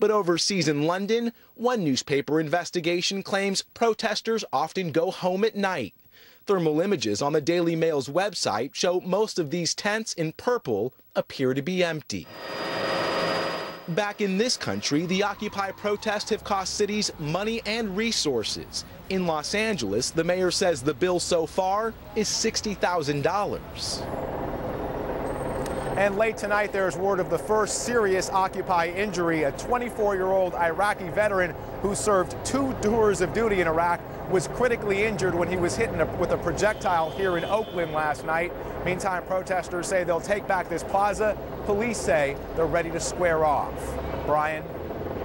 But overseas in London, one newspaper investigation claims protesters often go home at night. Thermal images on the Daily Mail's website show most of these tents in purple appear to be empty. Back in this country, the Occupy protests have cost cities money and resources. In Los Angeles, the mayor says the bill so far is $60,000. And late tonight, there's word of the first serious Occupy injury. A 24-year-old Iraqi veteran who served 2 tours of duty in Iraq was critically injured when he was hit with a projectile here in Oakland last night. Meantime, protesters say they'll take back this plaza. Police say they're ready to square off. Brian?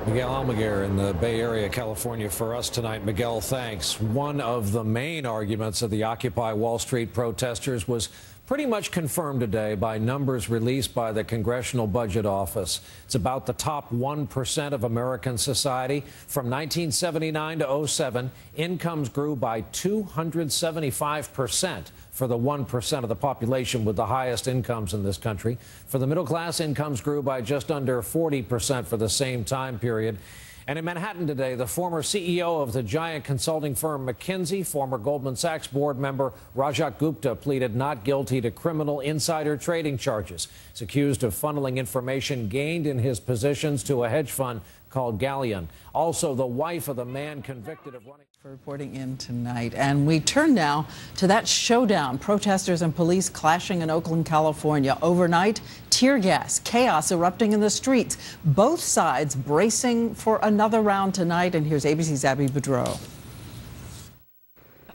Miguel Almaguer in the Bay Area, California for us tonight. Miguel, thanks. One of the main arguments of the Occupy Wall Street protesters was pretty much confirmed today by numbers released by the Congressional Budget Office. It's about the top 1% of American society. From 1979 to 07, incomes grew by 275% for the 1% of the population with the highest incomes in this country. For the middle class, incomes grew by just under 40% for the same time period. And in Manhattan today, the former CEO of the giant consulting firm McKinsey, former Goldman Sachs board member Rajat Gupta, pleaded not guilty to criminal insider trading charges. He's accused of funneling information gained in his positions to a hedge fund called Galleon. Also, the wife of the man convicted of running. For reporting in tonight. And we turn now to that showdown. Protesters and police clashing in Oakland, California. Overnight, tear gas, chaos erupting in the streets. Both sides bracing for another round tonight. And here's ABC's Abby Boudreau.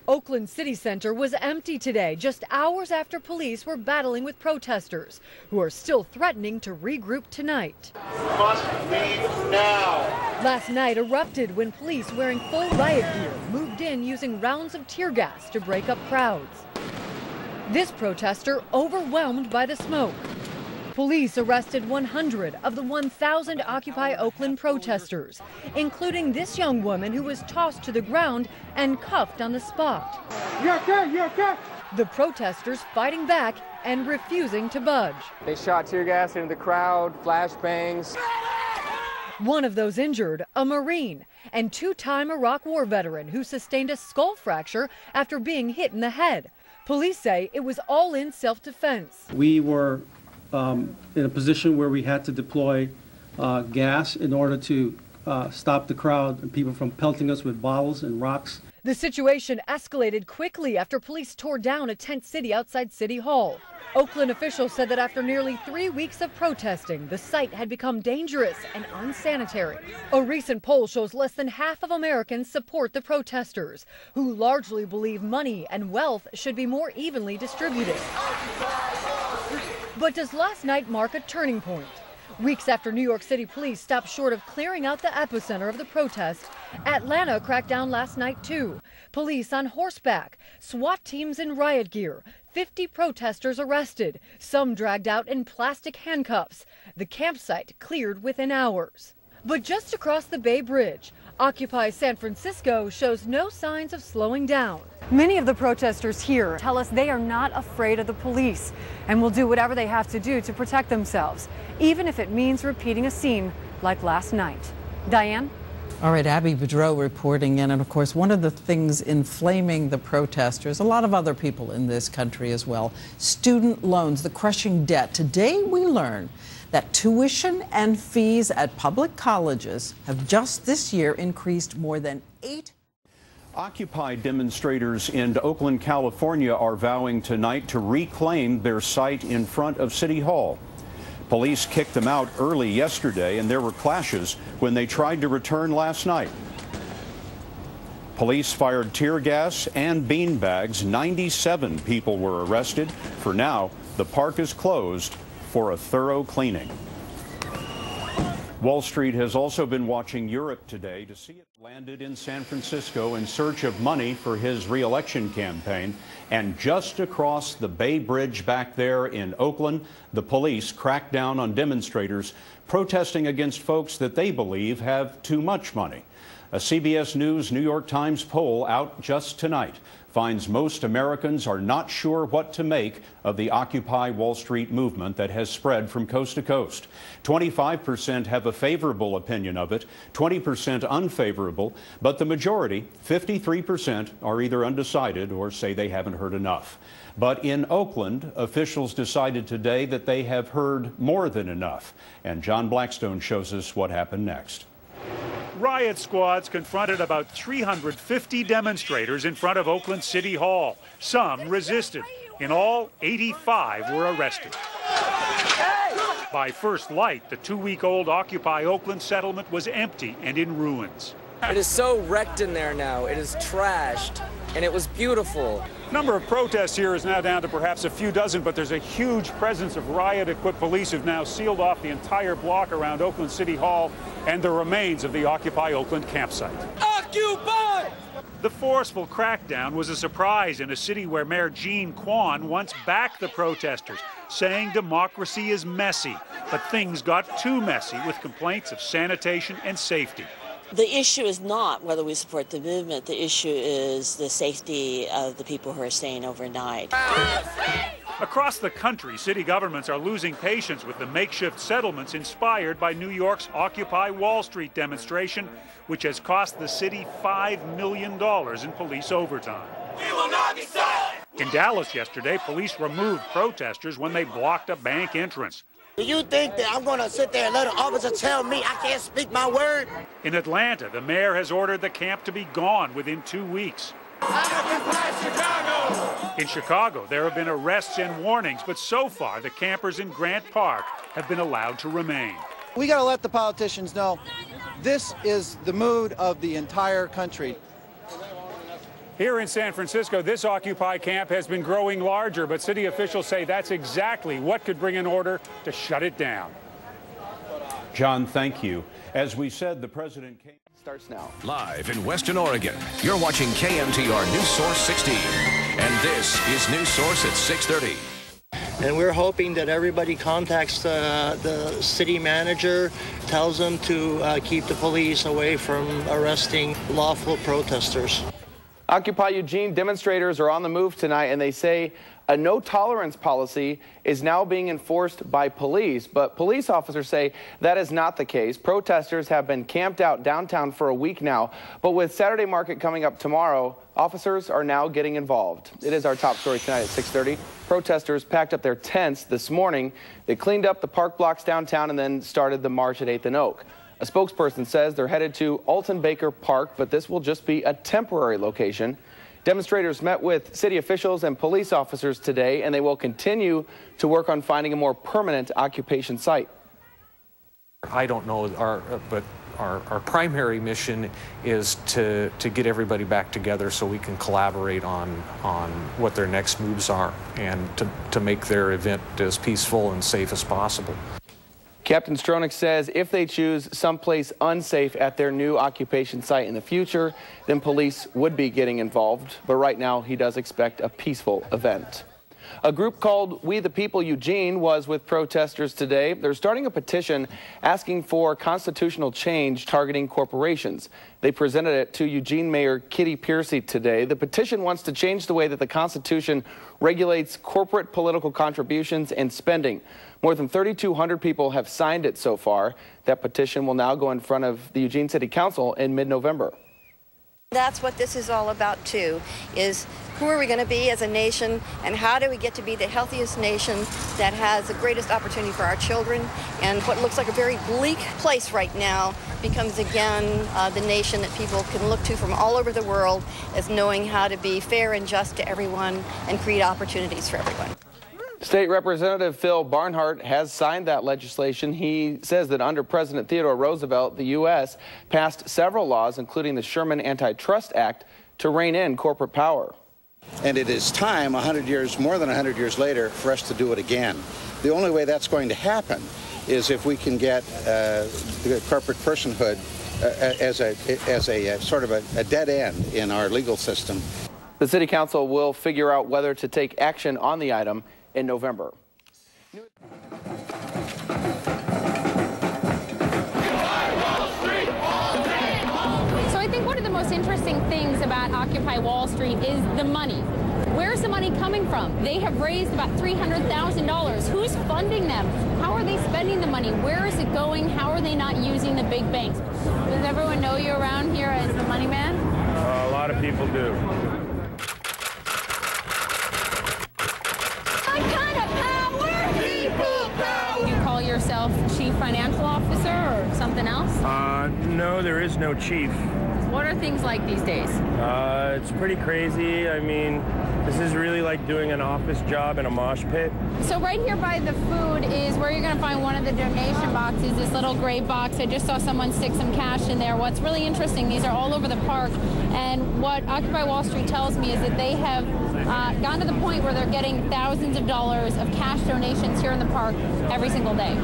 Oakland City Center was empty today, just hours after police were battling with protesters, who are still threatening to regroup tonight. Must leave now. Last night erupted when police wearing full riot gear moved in using rounds of tear gas to break up crowds. This protester overwhelmed by the smoke. Police arrested 100 of the 1,000 Occupy Oakland protesters, including this young woman who was tossed to the ground and cuffed on the spot. You're okay, you're okay. The protesters fighting back and refusing to budge. They shot tear gas into the crowd, flashbangs. One of those injured, a Marine and 2-time Iraq War veteran who sustained a skull fracture after being hit in the head. Police say it was all in self-defense. We were in a position where we had to deploy gas in order to stop the crowd and people from pelting us with bottles and rocks. The situation escalated quickly after police tore down a tent city outside City Hall. Oakland officials said that after nearly 3 weeks of protesting, the site had become dangerous and unsanitary. A recent poll shows less than half of Americans support the protesters, who largely believe money and wealth should be more evenly distributed. But does last night mark a turning point? Weeks after New York City police stopped short of clearing out the epicenter of the protest, Atlanta cracked down last night too. Police on horseback, SWAT teams in riot gear, 50 protesters arrested, some dragged out in plastic handcuffs. The campsite cleared within hours. But just across the Bay Bridge, Occupy San Francisco shows no signs of slowing down. Many of the protesters here tell us they are not afraid of the police and will do whatever they have to do to protect themselves, even if it means repeating a scene like last night. Diane? All right, Abby Boudreau reporting in. And of course, one of the things inflaming the protesters, a lot of other people in this country as well, student loans, the crushing debt. Today we learn that tuition and fees at public colleges have just this year increased more than 8. Occupy demonstrators in Oakland, California are vowing tonight to reclaim their site in front of City Hall. Police kicked them out early yesterday, and there were clashes when they tried to return last night. Police fired tear gas and beanbags. 97 people were arrested. For now, the park is closed for a thorough cleaning. Wall Street has also been watching Europe today to see it landed in San Francisco in search of money for his re-election campaign. And just across the Bay Bridge back there in Oakland, the police cracked down on demonstrators protesting against folks that they believe have too much money. A CBS News New York Times poll out just tonight finds most Americans are not sure what to make of the Occupy Wall Street movement that has spread from coast to coast. 25% have a favorable opinion of it, 20% unfavorable, but the majority, 53%, are either undecided or say they haven't heard enough. But in Oakland, officials decided today that they have heard more than enough. And John Blackstone shows us what happened next. Riot squads confronted about 350 demonstrators in front of Oakland City Hall. Some resisted. In all, 85 were arrested. By first light, the 2-week-old Occupy Oakland settlement was empty and in ruins. It is so wrecked in there now. It is trashed, and it was beautiful. Number of protests here is now down to perhaps a few dozen, but there's a huge presence of riot-equipped police who've now sealed off the entire block around Oakland City Hall and the remains of the Occupy Oakland campsite. Occupy! The forceful crackdown was a surprise in a city where Mayor Eugene once backed the protesters, saying democracy is messy. But things got too messy with complaints of sanitation and safety. The issue is not whether we support the movement. The issue is the safety of the people who are staying overnight. Across the country, city governments are losing patience with the makeshift settlements inspired by New York's Occupy Wall Street demonstration, which has cost the city $5 million in police overtime. We will not be silent! In Dallas yesterday, police removed protesters when they blocked a bank entrance. Do you think that I'm going to sit there and let an officer tell me I can't speak my word? In Atlanta, the mayor has ordered the camp to be gone within 2 weeks. In Chicago, there have been arrests and warnings, but so far the campers in Grant Park have been allowed to remain. We got to let the politicians know this is the mood of the entire country. Here in San Francisco, this Occupy camp has been growing larger, but city officials say that's exactly what could bring an order to shut it down. John, thank you. As we said, the president came. Starts now. Live in Western Oregon, you're watching KMTR News Source 16. And this is News Source at 6:30. And we're hoping that everybody contacts the city manager, tells them to keep the police away from arresting lawful protesters. Occupy Eugene demonstrators are on the move tonight, and they say a no-tolerance policy is now being enforced by police. But police officers say that is not the case. Protesters have been camped out downtown for a week now. But with Saturday Market coming up tomorrow, officers are now getting involved. It is our top story tonight at 6:30. Protesters packed up their tents this morning. They cleaned up the park blocks downtown and then started the march at 8th and Oak. A spokesperson says they're headed to Alton Baker Park, but this will just be a temporary location. Demonstrators met with city officials and police officers today, and they will continue to work on finding a more permanent occupation site. I don't know, but our primary mission is to get everybody back together so we can collaborate on what their next moves are and to make their event as peaceful and safe as possible. Captain Stronach says if they choose someplace unsafe at their new occupation site in the future, then police would be getting involved. But right now, he does expect a peaceful event. A group called We the People Eugene was with protesters today. They're starting a petition asking for constitutional change targeting corporations. They presented it to Eugene Mayor Kitty Piercy today. The petition wants to change the way that the Constitution regulates corporate political contributions and spending. More than 3,200 people have signed it so far. That petition will now go in front of the Eugene City Council in mid-November. That's what this is all about, too, is who are we going to be as a nation, and how do we get to be the healthiest nation that has the greatest opportunity for our children? And what looks like a very bleak place right now becomes, again, the nation that people can look to from all over the world as knowing how to be fair and just to everyone and create opportunities for everyone. State Representative Phil Barnhart has signed that legislation. He says that under President Theodore Roosevelt, the U.S. passed several laws, including the Sherman Antitrust Act, to rein in corporate power. And it is time, more than 100 years later, for us to do it again. The only way that's going to happen is if we can get the corporate personhood as a sort of a dead end in our legal system. The City Council will figure out whether to take action on the item in November. So most interesting things about Occupy Wall Street is the money. Where's the money coming from? They have raised about $300,000. Who's funding them? How are they spending the money? Where is it going? How are they not using the big banks? Does everyone know you around here as the money man? A lot of people do. What kind of power? People power! You call yourself Chief Financial Officer or something else? No, there is no chief. What are things like these days? It's pretty crazy. I mean, this is really like doing an office job in a mosh pit. So right here by the food is where you're going to find one of the donation boxes, this little gray box. I just saw someone stick some cash in there. What's really interesting, these are all over the park. And what Occupy Wall Street tells me is that they have gone to the point where they're getting thousands of dollars of cash donations here in the park every single day.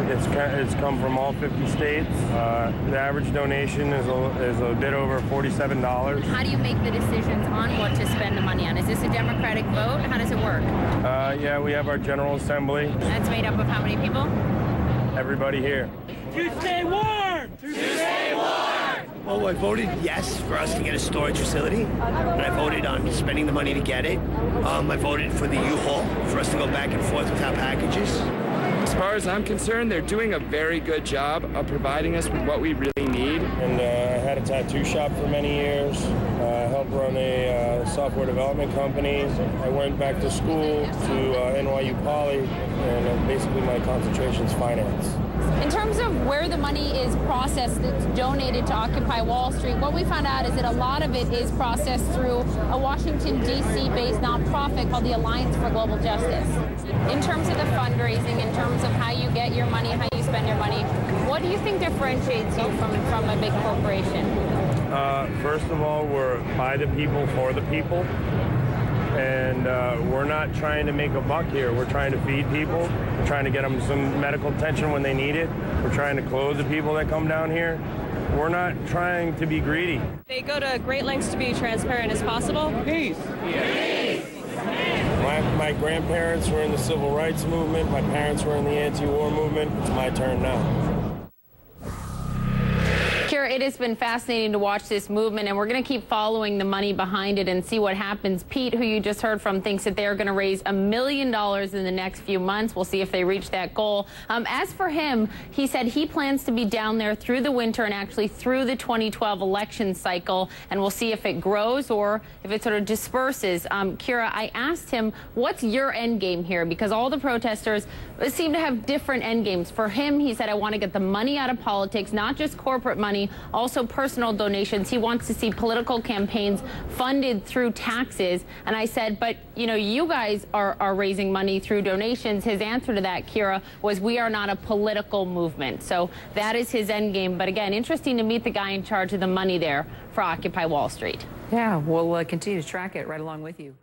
It's come from all 50 states. The average donation is a bit over $47. How do you make the decisions on what to spend the money on? Is this a Democratic vote? How does it work? Yeah, we have our General Assembly. That's made up of how many people? Everybody here. To stay warm! To stay warm! Well, I voted yes for us to get a storage facility, and I voted on spending the money to get it. I voted for the U-Haul, for us to go back and forth with our packages. As far as I'm concerned, they're doing a very good job of providing us with what we really need. And I had a tattoo shop for many years. I helped run a software development company. I went back to school to NYU Poly, and basically my concentration is finance. In terms of where the money is processed that's donated to Occupy Wall Street, what we found out is that a lot of it is processed through a Washington, D.C.-based nonprofit called the Alliance for Global Justice. In terms of the fundraising, in terms of how you get your money, how you spend your money, what do you think differentiates you from a big corporation? First of all, we're by the people, for the people. And we're not trying to make a buck here. We're trying to feed people. We're trying to get them some medical attention when they need it. We're trying to clothe the people that come down here. We're not trying to be greedy. They go to great lengths to be transparent as possible. Peace. Peace. My grandparents were in the civil rights movement. My parents were in the anti-war movement. It's my turn now. Kira, it has been fascinating to watch this movement, and we're going to keep following the money behind it and see what happens. Pete, who you just heard from, thinks that they're going to raise $1 million in the next few months. We'll see if they reach that goal. As for him, he said he plans to be down there through the winter and actually through the 2012 election cycle, and we'll see if it grows or if it sort of disperses. Kira, I asked him, what's your end game here? Because all the protesters seem to have different end games. For him, he said, I want to get the money out of politics, not just corporate money, also personal donations. He wants to see political campaigns funded through taxes. And I said, but, you know, you guys are raising money through donations. His answer to that, Kira, was we are not a political movement. So that is his end game. But again, interesting to meet the guy in charge of the money there for Occupy Wall Street. Yeah, we'll continue to track it right along with you.